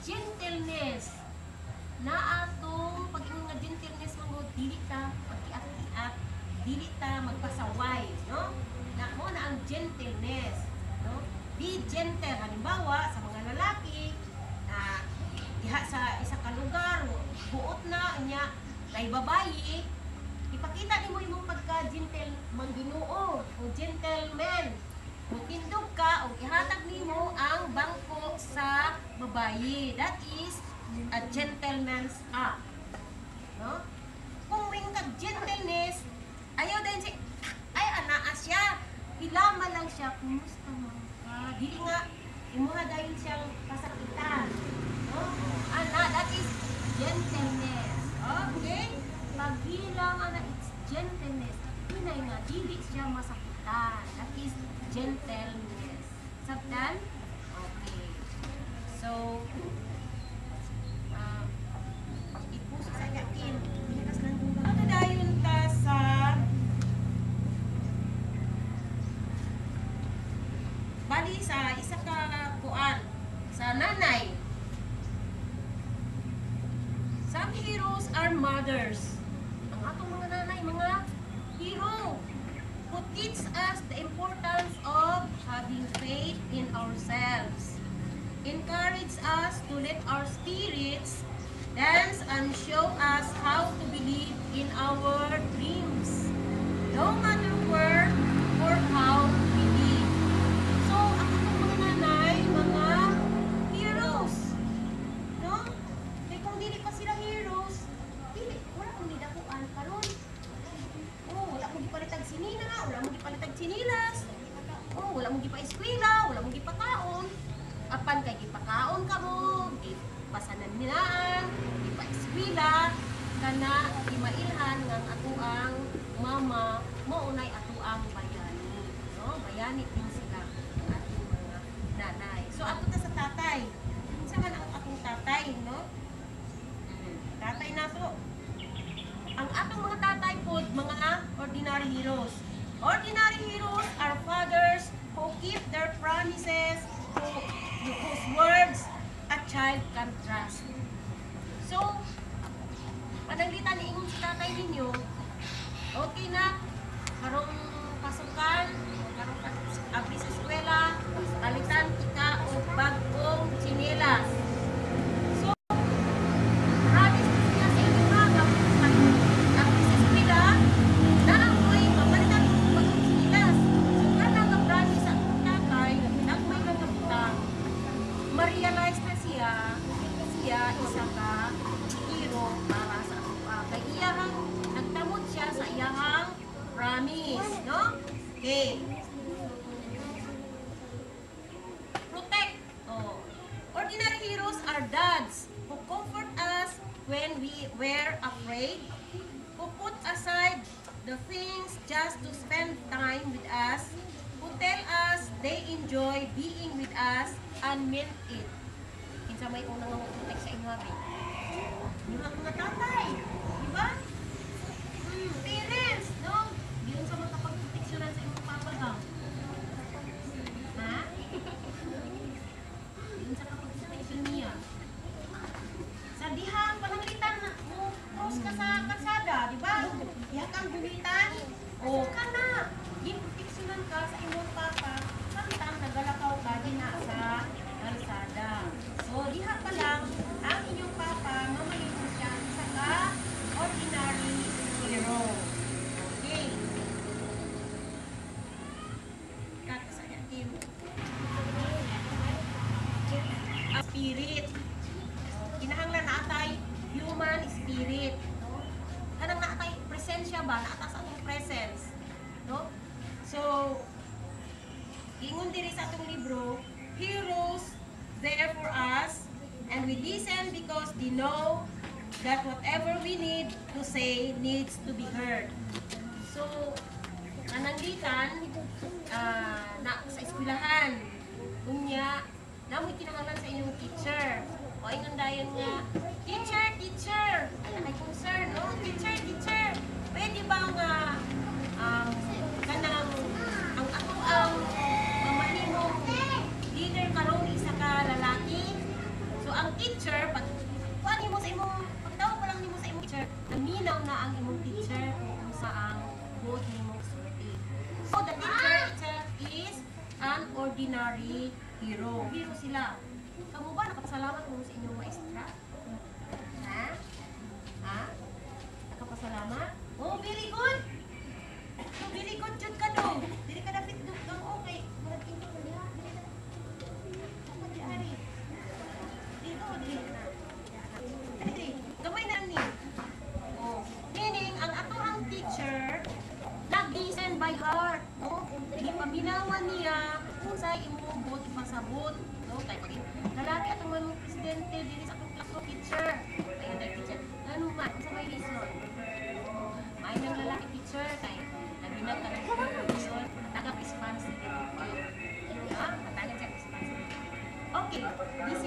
gentleness. Na atong pag-ingon nga gentleness mangod dili ta pag-iat-iat, dili ta magpasaway, no? Na mo na ang gentleness, no? Be gentle. Halimbawa sa mga lalaki na diha sa isa ka lugar, buot na niya kay babayi, ipakita nimo imong pagka-gentle mangginoo o gentleman. Mutindog ka o ihatag nimo ang bangko sa babayi. That is a gentleman's act. No? Kung ring ka gentleness, ayaw din si ay anaa siya. Hilama lang siya, kumusta man ka? Dili nga imuha dahil siyang kasakitan. No? Ana, that is gentleness. Okay? Paghilang ana, it's gentleness. Hinay nga, dili siya masakitan. That is gentleness. Sabtan? Okay. So, ipuso sa yakin. Ano dayon ta sa bali sa isa ka kuan sa nanay. Some heroes are mothers. Ang atong mga nanay, mga hero who teach us the importance of having faith in ourselves, encourage us to let our spirits dance and show us how to believe in our dreams, no matter where or how we live. So, ang atong mga nanay, mga heroes, no? Kaya kung dili pa sila heroes, dili, wala kong nidakuan karon. Oh, wala mong gipalitag sinina, wala mong gipalitag sinilas. Oh, wala mong gipa-eskwela, wala mong gipakaon. Apan kay gipakaon ka mo, gipasanan nilaan, gipa-eskwela, kana gimailhan ng atuang mama, maunay atuang bayani. No? Bayani din sila ang ating mga nanay. So, ato ta sa tatay. Unsa man ang atong tatay, no? Tatay na to. Ang atong mga tatay po, mga ordinary heroes. Ordinary heroes are fathers who keep their promises, whose words a child can trust. So, pananglitan ni ingon sa tatay ninyo, okay na, karong pasukan, karong abri sa eskwela, palitan kita o bagong tsinelas. Ma-realize na siya isa ka hero para sa atuwa. Kay iyahang nagtamod siya sa iyahang promise, no? Okay. Protect. Oh. Ordinary heroes are dads who comfort us when we were afraid, who put aside the things just to spend time with us, who tell us they enjoy being with us and meant it. Kinsa may unang nga protect sa inyo, abi? Yung mga tatay, di ba? Parents, no? Di yun sa makapag-proteksyonan sa inyong papagam. Ha? Di yun sa kapag-proteksyon niya. Sa dihang pananglitan na mo, cross ka sa kalsada, di ba? Diha kang gulitan, o ka na. Giproteksyonan ka sa inyong papa, samtang nagalakaw ka din na sa kalsada. So, diha pa lang, ang inyong papa, mamalimos siya isa ka ordinary hero. Okay. Kakasaya, Kim. Spirit. Kinahanglan na atay human spirit. Kanang naatay presensya ba? Naata sa atong presence. No? So, ingon diri sa atong libro, heroes there for us, and we listen because they know that whatever we need to say needs to be heard. So, kananglitan na sa eskwelahan, unya, namoy kinahanglan sa inyong teacher. O ingon dayon nga, teacher, ay concern, no? Teacher, pwede ba nga kanang ang ako ang mamahimong leader karon isa ka lalaki? So ang teacher maminaw na ang imong teacher kung unsa ang buot nimong sulti. So the teacher itself is an ordinary hero. Hero sila. Kamu ba nakapasalamat mo sa inyong maestra? Ha? Ha? Nakapasalamat? Oh, very good. So, very good jud ka do. Dili ka dapat dugtong okay. Murag inyo niya. Dili. Dito, dili na. Dili. Gamay na ni. Oh, meaning ang ato ang teacher nag-listen by heart, no? Ipaminawan niya kung sa imong buot ipasabot, no? Kay pag lalaki atong manong presidente dili sa akong klase teacher. Ayun dai teacher. Ano man sa may lesson. May nang lalaki teacher kay nabinat ka ng lesson, tagap responsibility. Ha? Matagad sa responsibility. Okay, this